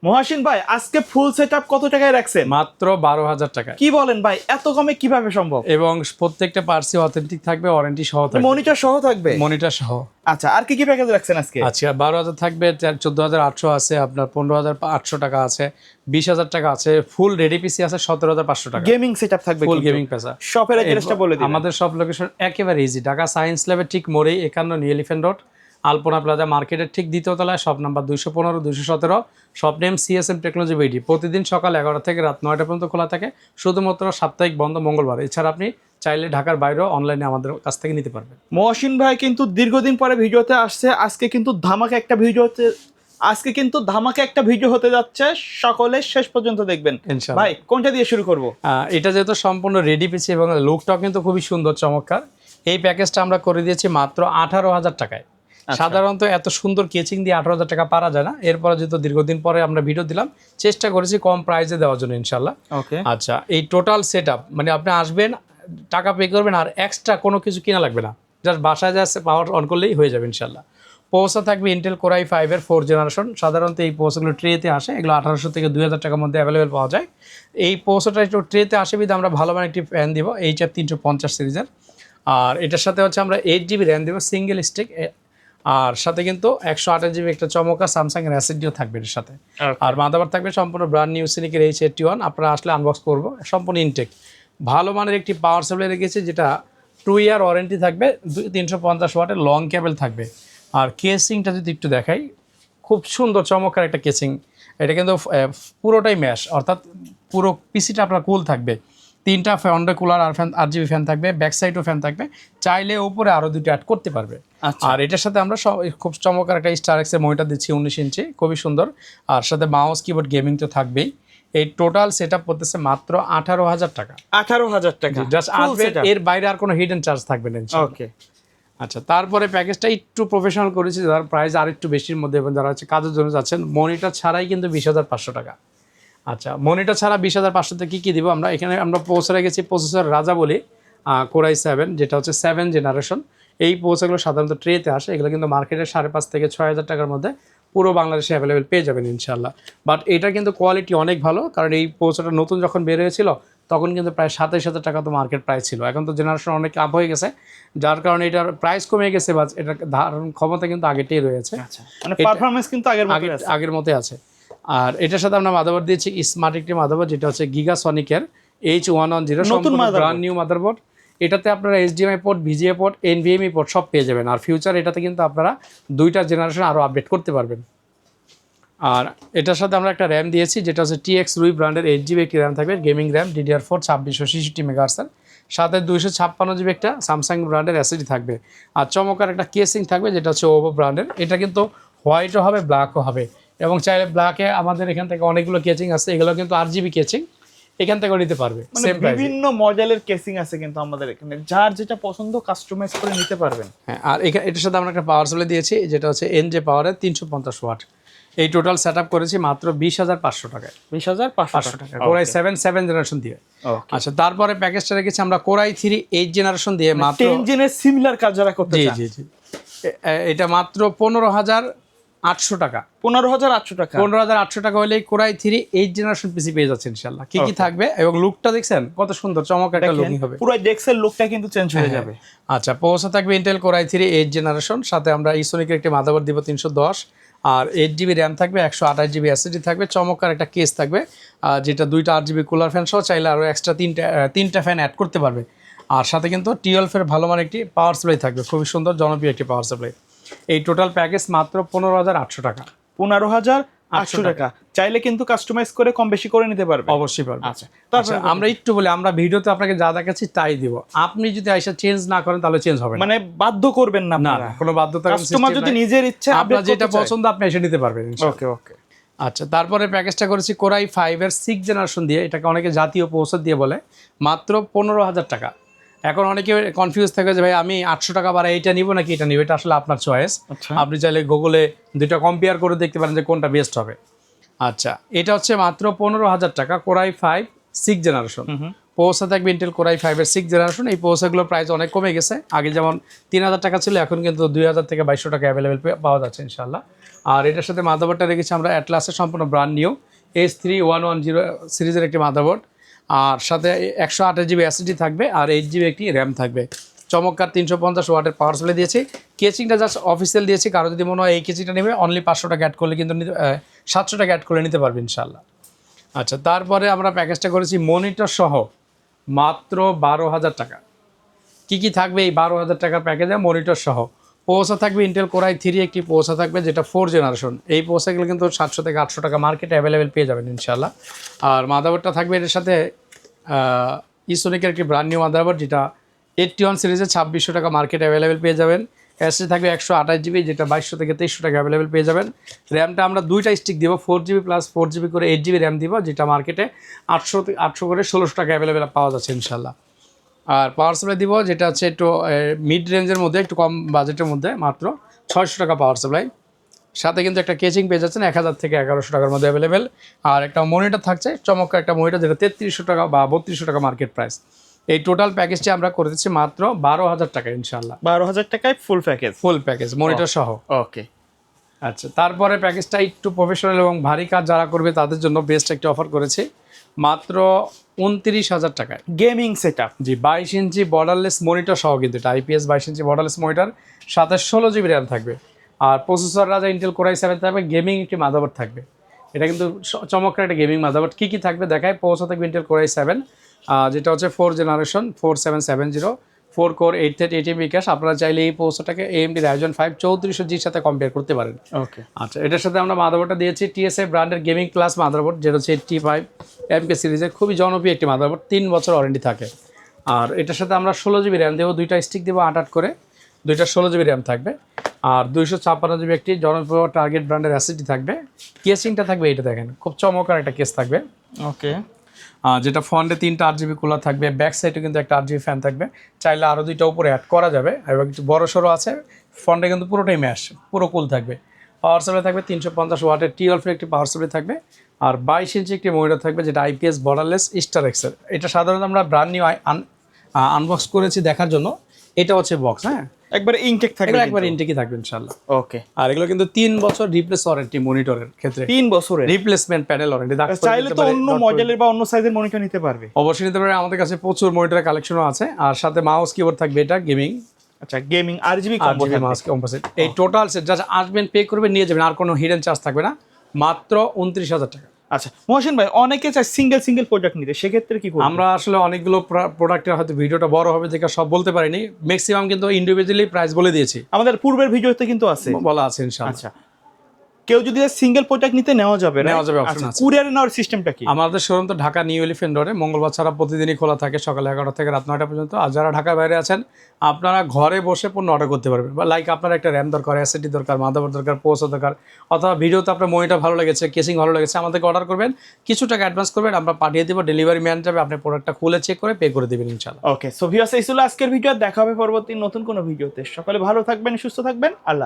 মহাসিন ভাই, আজকে full setup কত টাকায় রাখছেন? মাত্র 12,000 টাকায়। কি বলেন ভাই, এত কমে কিভাবে সম্ভব? এবং প্রত্যেকটা পার্সি অথেন্টিক থাকবে, ওয়ারেন্টি সহ থাকবে, মনিটর সহ থাকবে? মনিটর সহ। আচ্ছা, আর কি কি প্যাকেজ রাখছেন আজকে? আচ্ছা, 12,000 থাকবে, 14,800 আছে, আপনার 15,800 টাকা আছে, 20,000 টাকা আছে, ফুল রেডি পিসি আছে 17,500 টাকা। গেমিং সেটআপ থাকবে, ফুল গেমিং পেসা। শপের অ্যাড্রেসটা বলে দিন। আমাদের সব লোকেশন একেবারে ইজি, ঢাকা সায়েন্স ল্যাবের ঠিক মোড়েই, 51 নিউ এলিফ্যান্ট রোড, আলপনা প্লাজা মার্কেটের ঠিক দ্বিতীয় তলায়, shop number 215 217, shop name CSM technology BD. প্রতিদিন সকাল 11টা থেকে রাত 9টা পর্যন্ত খোলা থাকে, শুধুমাত্র সাপ্তাহিক বন্ধ মঙ্গলবার। এছাড়া আপনি চাইলে ঢাকার বাইরেও অনলাইনে আমাদের কাছ থেকে নিতে পারবেন। মহসিন ভাই কিন্তু দীর্ঘদিন পরে ভিডিওতে আসছে, আজকে কিন্তু ধামাকা একটা ভিডিও হতে যাচ্ছে, সকলে শেষ পর্যন্ত দেখবেন। ইনশাআল্লাহ। ভাই, কোনটা দিয়ে শুরু করব? এটা যেহেতু সম্পূর্ণ রেডি পিসি এবং লুকটাও কিন্তু খুবই সুন্দর চমৎকার, এই প্যাকেজটা আমরা করে দিয়েছি মাত্র 18,000 টাকায়। সাধারণত এত সুন্দর কেচিং দিয়ে 18,000 টাকা পারা যায় না, এরপরে যেহেতু দীর্ঘদিন পরে আমরা ভিডিও দিলাম, চেষ্টা করেছি কম প্রাইসে দেওয়ার জন্য ইনশাল্লাহ। ওকে। আচ্ছা, এই টোটাল সেট আপ মানে আপনি আসবেন, টাকা পে করবেন, আর এক্সট্রা কোনো কিছু কিনা লাগবে না, জাস্ট বাসায় যাচ্ছে পাওয়ার অন করলেই হয়ে যাবে ইনশাল্লাহ। পোসা থাকবে ইন্টেল কোর i5 এর 4 জেনারেশন। সাধারণত এই পোসাগুলো ট্রেতে আসে, এগুলো 1800 থেকে 2000 টাকার মধ্যে অ্যাভেলেবেল পাওয়া যায়। এই পোসাটা একটু ট্রেতে আসে বিধে আমরা ভালো মানের একটি ফ্যান দিব, HR 350 সিরিজের। আর এটার সাথে হচ্ছে আমরা 8GB র্যাম দেবো সিঙ্গেল স্টিক, আর সাথে কিন্তু 128GB একটা চমকা স্যামসাং এর অ্যাসিডিও থাকবে এর সাথে। আর মাদারবোর্ড থাকবে সম্পূর্ণ ব্র্যান্ড নিউ সিনিকের H81। আপনারা আসলে আনবক্স করবো, সম্পূর্ণ ইনটেক ভালো মানের একটি পাওয়ার সাপ্লাই রেখেছি, যেটা 2 ইয়ার ওয়ারেন্টি থাকবে, 350 ওয়াটের লং কেবল থাকবে। আর কেসিংটা যদি একটু দেখাই, খুব সুন্দর চমৎকার একটা কেসিং। এটা কিন্তু পুরোটাই ম্যাশ, অর্থাৎ পুরো পিসিটা আপনার কুল থাকবে। 3টা ফ্যান্ডে কুলার আর ফ্যান, 8GB ফ্যান থাকবে, ব্যাক সাইডও ফ্যান থাকবে, চাইলে উপরে আরও 2টা অ্যাড করতে পারবে। আর এটার সাথে আমরা খুব চমৎকার একটা স্টার এক্সের মনিটর দিচ্ছি 19 ইঞ্চি, খুবই সুন্দর। আর সাথে মাউস কিবোর্ড গেমিং তো থাকবেই। এই টোটাল সেট আপ করতেছে মাত্র 18,000 টাকা। 18,000 টাকা জাস্ট আসবে, এর বাইরে আর কোনো হিডেন চার্জ থাকবে না। ওকে। আচ্ছা, তারপরে প্যাকেজটা একটু প্রফেশনাল করেছি, যার প্রাইস আর একটু বেশির মধ্যে, এবং যারা হচ্ছে কাজের জন্য যাচ্ছেন, মনিটর ছাড়াই কিন্তু 20,500 টাকা। আচ্ছা, মনিটর ছাড়া 20,500 তে কী দিব আমরা এখানে? আমরা পৌঁছে গেছি প্রসেসর রাজা বলি, কোর i7, যেটা হচ্ছে 7 জেনারেশন। এই প্রসেসরগুলো সাধারণত ট্রেতে আসে, এগুলো কিন্তু মার্কেটে 5,500 থেকে 6,000 টাকার মধ্যে পুরো বাংলাদেশে অ্যাভেলেবেল পেয়ে যাবেন ইনশাল্লাহ। বাট এটার কিন্তু কোয়ালিটি অনেক ভালো, কারণ এই প্রসেসরটা নতুন যখন বের হয়েছিল তখন কিন্তু প্রায় 27,000 টাকা তো মার্কেট প্রাইস ছিল। এখন তো জেনারেশন অনেক আপ হয়ে গেছে, যার কারণে এটার প্রাইস কমে গেছে, বা এটার ধারণ ক্ষমতা কিন্তু আগেরটাই রয়েছে, মানে পারফরম্যান্স কিন্তু আগের মতোই আছে। আর এটার সাথে আমরা মাদারবোর্ড দিয়েছি স্মার্ট একটি মাদারবোর্ড, যেটা হচ্ছে গিগাসনিকের H110, নতুন ব্র্যান্ড নিউ মাদারবোর্ড। এটাতে আপনারা HDMI port, VGA port, NVMe port সব পেয়ে যাবেন। আর ফিউচার এটাতে কিন্তু আপনারা 2টা জেনারেশন আরও আপডেট করতে পারবেন। আর এটার সাথে আমরা একটা র্যাম দিয়েছি, যেটা হচ্ছে TX রুই ব্র্যান্ডের 8GB একটি র্যাম থাকবে, গেমিং র্যাম DDR4 2666 মেগাহার্টজের, সাথে 256GB একটা স্যামসাং ব্র্যান্ডের SSD থাকবে। আর চমৎকার একটা কেসিং থাকবে, যেটা হচ্ছে ওপো ব্র্যান্ডের। এটা কিন্তু হোয়াইটও হবে, ব্ল্যাকও হবে, এবং চাইলে ব্ল্যাকে আমাদের এখান থেকে অনেকগুলো কেচিং আছে, এগুলো কিন্তু 8GB কেচিং, এখান থেকেও নিতে পারবে। বিভিন্ন মডেলের কেসিং আছে কিন্তু আমাদের এখানে, যার যেটা পছন্দ কাস্টমাইজ করে নিতে পারবেন। হ্যাঁ, আর এটার সাথে আমরা একটা পাওয়ার সাপ্লাই দিয়েছি, যেটা হচ্ছে NJ পাওয়ারের 350 ওয়াট। এই টোটাল সেট আপ করেছি মাত্র 20,500 টাকায়। 20,500 টাকা কোর i7 জেনারেশন দিয়ে। আচ্ছা, তারপরে প্যাকেজটা রেখেছি আমরা কোর i3 8 জেনারেশন দিয়ে, মাত্র 10 জেনের সিমিলার কাজ যারা করতে চান। জি। এটা মাত্র 15,800 টাকা। 15,800 টাকা। 15,800 টাকা হলেই কোর i3 8 জেনারেশন পিসি পেয়ে যাচ্ছে ইনশাআল্লাহ। কি থাকবে এবং লুকটা দেখছেন কত সুন্দর চমৎকার একটা লুকিং হবে, পুরো ডেস্কের লুকটা কিন্তু চেঞ্জ হয়ে যাবে। আচ্ছা, প্রসেসর থাকবে ইন্টেল কোর i3 8 জেনারেশন, সাথে আমরা ইসোনিকের একটি মাদারবোর্ড দিব 310, আর 8GB র্যাম থাকবে, 128GB SSD থাকবে, চমৎকার একটা কেস থাকবে, যেটা 2টা 8GB কুলার ফ্যান সহ, চাইলে আরও এক্সট্রা 3টা ফ্যান অ্যাড করতে পারবে। আর সাথে কিন্তু 12 এর ভালো মানের একটি পাওয়ার সাপ্লাই থাকবে, খুবই সুন্দর জনপ্রিয় একটি পাওয়ার সাপ্লাই। এই টোটাল প্যাকেজ মাত্র 15,800 টাকা। 15,800 টাকা। চাইলে কিন্তু কাস্টমাইজ করে কম বেশি করে নিতে পারবে। অবশ্যই পারবে। আচ্ছা, তারপর আমরা একটু বলি, আমরা ভিডিওতে আপনাকে যা দেখাচ্ছি তাই দিব, আপনি যদি আইসা চেঞ্জ না করেন তাহলে চেঞ্জ হবে না। মানে বাধ্য করবেন না, না, কোনো বাধ্যতা, কাস্টমার যদি নিজের ইচ্ছা আপনার যেটা পছন্দ আপনি এসে নিতে পারবেন। ওকে। আচ্ছা, তারপরে প্যাকেজটা করেছি কোর i5 এর 6 জেনারেশন দিয়ে, এটাকে অনেকে জাতীয় প্রসেসর দিয়ে বলে, মাত্র 15,000 টাকা। এখন অনেকে কনফিউজ থাকে যে ভাই আমি 800 টাকা বাড়া এইটা নিব নাকি এটা নিব, এটা আসলে আপনার চয়েস। আপনি চাইলে গুগলে 2টা কম্পেয়ার করে দেখতে পারেন যে কোনটা বেস্ট হবে। আচ্ছা, এটা হচ্ছে মাত্র 15,000 টাকা, কোর i5 6 জেনারেশন। প্রসেসর থাকবে ইন্টেল কোর i5 এর 6 জেনারেশন। এই প্রসেসরগুলোর প্রাইস অনেক কমে গেছে, আগে যেমন 3000 টাকা ছিল, এখন কিন্তু 2000 থেকে 2200 টাকা অ্যাভেলেবেল পাওয়া যাচ্ছে ইনশাআল্লাহ। আর এটার সাথে মাদারবোর্ডটা রেখেছি আমরা অ্যাটলাসের সম্পূর্ণ ব্র্যান্ড নিউ H3110 সিরিজের একটি মাদারবোর্ড, আর সাথে 128 জিবি এসএসডি থাকবে আর 8 জিবি একটি র্যাম থাকবে। চমৎকার 350 ওয়াটের পাওয়ার সাপ্লাই দিয়েছি। কেচিংটা জাস্ট অফিসিয়াল দিয়েছি, কারো যদি মনে হয় এই কেচিংটা নেবে অনলি 500 টাকা অ্যাড করলে কিন্তু 700 টাকা অ্যাড করে নিতে পারবে ইনশাআল্লাহ। আচ্ছা, তারপরে আমরা প্যাকেজটা করেছি মনিটর সহ মাত্র 12,000 টাকা। কী কী থাকবে এই 12,000 টাকার প্যাকেজে? মনিটর সহ প্রসেসর থাকবে ইন্টেল কোর i3 একটি প্রসেসর থাকবে, যেটা 4 জেনারেশন। এই প্রসেসরগুলো কিন্তু 700 থেকে 800 টাকা মার্কেটে অ্যাভেলেবেল পেয়ে যাবেন ইনশাআল্লাহ। আর মাদারবোর্ডটা থাকবে এর সাথে ইসোনিকের একটি ব্র্যান্ড নিউ মাদারবোর্ড, যেটা 81 সিরিজে 2600 টাকা মার্কেটে অ্যাভেলেবেল পেয়ে যাবেন। এসএসডি থাকবে 128 জিবি, যেটা 2200 থেকে 2300 টাকা অ্যাভেলেবেল পেয়ে যাবেন। র্যামটা আমরা দুইটা স্টিক দিব, 4 জিবি প্লাস 4 জিবি করে 8 জিবি র্যাম দিব, যেটা মার্কেটে 800 করে 1600 টাকা অ্যাভেলেবেল পাওয়া যাচ্ছে ইনশাআল্লাহ। আর পাওয়ার সাপ্লাই দিব, যেটা হচ্ছে একটু মিড রেঞ্জের মধ্যে, একটু কম বাজেটের মধ্যে, মাত্র 600 টাকা পাওয়ার সাপ্লাই। সাথে কিন্তু একটা কেচিং পেয়ে যাচ্ছেন 1000 থেকে 1100 টাকার মধ্যে অ্যাভেলেবেল। আর একটা মনিটর থাকছে, চমৎকার একটা মনিটর, যেটা 3300 টাকা বা 3200 টাকা মার্কেট প্রাইস। এই টোটাল প্যাকেজটি আমরা করে দিচ্ছি মাত্র 12,000 টাকা ইনশাআল্লাহ। 12,000 টাকায় ফুল প্যাকেজ মনিটর সহ। ওকে। আচ্ছা, তারপরে প্যাকেজটা একটু প্রফেশনাল এবং ভারী কাজ যারা করবে তাদের জন্য বেস্ট একটা অফার করেছি মাত্র 29,000 টাকায়। গেমিং সেটআপ, জি, 22 ইঞ্চি বর্ডারলেস মনিটর সহ, কিন্তু এটা IPS 22 ইঞ্চি বর্ডারলেস মনিটর, সাথে 16 জিবি র্যাম থাকবে। আর প্রসেসর রাজা ইন্টেল কোর i7 থাকবে, গেমিং একটি মাদারবোর্ড থাকবে। এটা কিন্তু চমৎকার একটা গেমিং মাদারবোর্ড। কী কী থাকবে দেখায়? প্রসেসর থাকবে ইন্টেল কোর i7, যেটা হচ্ছে 4 জেনারেশন 4770, 4 কোর 838 ক্যাশ। আপনারা চাইলে এই প্রসেসরটাকে AMD Ryzen 5 3400Gর সাথে কম্পেয়ার করতে পারেন। ওকে। আচ্ছা, এটার সাথে আমরা মাদারবোর্ডটা দিয়েছি TSI ব্র্যান্ডের গেমিং প্লাস মাদারবোর্ড, যেটা হচ্ছে T5 MK সিরিজের খুবই জনপ্রিয় একটি মাদারবোর্ড, 3 বছর ওয়ারেন্টি থাকে। আর এটার সাথে আমরা 16 জিবি র্যাম দেবো, দুইটা স্টিক দেবো 8 করে, দুইটা 16 জিবি র্যাম থাকবে। আর 256 জিবি একটি জনপ্রিয় টার্গেট ব্র্যান্ডের SSD থাকবে। কেসিংটা থাকবে, এটা দেখেন খুব চমৎকার একটা কেস থাকবে। ওকে। যেটা ফ্রন্টে 3টা 8 জিবি কুলার থাকবে, ব্যাক সাইডে কিন্তু একটা 8 জিবি ফ্যান থাকবে, চাইলে আরও 2টা উপরে অ্যাড করা যাবে। এবং কিছু বড় সড়ো আছে, ফ্রন্টে কিন্তু পুরোটাই ম্যাশ, পুরো কুল থাকবে। পাওয়ার সাপ্লাই থাকবে 350 ওয়াটের T12 একটি পাওয়ার সাপ্লাই থাকবে। আর 22 ইঞ্চি একটি মনিটর থাকবে, যেটা IPS বর্ডারলেস স্টার এক্সের। এটা সাধারণত আমরা ব্র্যান্ড নিউ আনবক্স করেছি দেখার জন্য। এটা হচ্ছে বক্স, হ্যাঁ, একবারে ইনটেক থাকবে, একবার ইনটেকই থাকবে ইনশাআল্লাহ। ওকে। আর এগুলো কিন্তু 3 বছর রিপ্লেস ওয়ারেন্টি, মনিটরের ক্ষেত্রে 3 বছরের রিপ্লেসমেন্ট প্যানেল ওয়ারেন্টি। চাইলে তো অন্য মডেলের বা অন্য সাইজের মনিটর নিতে পারবে, অবশ্যই নিতে পারবে। আমাদের কাছে প্রচুর মনিটরের কালেকশনও আছে। আর সাথে মাউস কিবোর্ড থাকবে, এটা গেমিং। আচ্ছা, গেমিং RGB মাউস কম্পোজিট। এই টোটাল সেট যা আসবেন পে করবেন নিয়ে যাবেন, আর কোনো হিডেন চার্জ থাকবে না, মাত্র 29,000 টাকা। আচ্ছা মহসিন ভাই, অনেকে চায় সিঙ্গেল প্রোডাক্ট নিতে, সেক্ষেত্রে কি করব? আমরা আসলে অনেকগুলো প্রোডাক্টের হয়তো ভিডিওটা বড় হবে দেখে সব বলতে পারিনি, ম্যাক্সিমাম কিন্তু ইন্ডিভিজুয়ালি প্রাইস বলে দিয়েছি, আমাদের পূর্বের ভিডিওতে কিন্তু আছে, বলা আছে ইনশাআল্লাহ। আচ্ছা, কেউ যদি সিঙ্গেল প্রোডাক্ট নিতে নেওয়া যাবে, অপশন আছে। কুরিয়ারে নেওয়ার সিস্টেমটা কি? আমাদের শোরুম তো ঢাকা নিউ এলিফ্যান্ট রোডে, মঙ্গলবার ছাড়া প্রতিদিনই খোলা থাকে, সকাল 11টা থেকে রাত 9টা পর্যন্ত। আর যারা ঢাকার বাইরে আছেন, আপনারা ঘরে বসে পণ্য অর্ডার করতে পারবেন। বা লাইক আপনার একটা র্যাম দরকার, SSD দরকার, মাদারবোর্ড দরকার, প্রসেসর দরকার, অথবা ভিডিওতে আপনার মনিটর ভালো লেগেছে, কেসিং ভালো লেগেছে, আমাদেরকে অর্ডার করবেন, কিছু টাকা অ্যাডভান্স করবেন, আমরা পাঠিয়ে দেবো, ডেলিভারি ম্যান যাবে, আপনি প্রোডাক্টটা খুলে চেক করে পে করে দেবেন ইনশাআল্লাহ। ওকে, সো ভিউয়ার্স, এই ছিল আজকের ভিডিও। দেখা হবে পরবর্তী নতুন কোনো ভিডিওতে। সকলে ভালো থাকবেন, সুস্থ থাকবেন। আল্লাহ।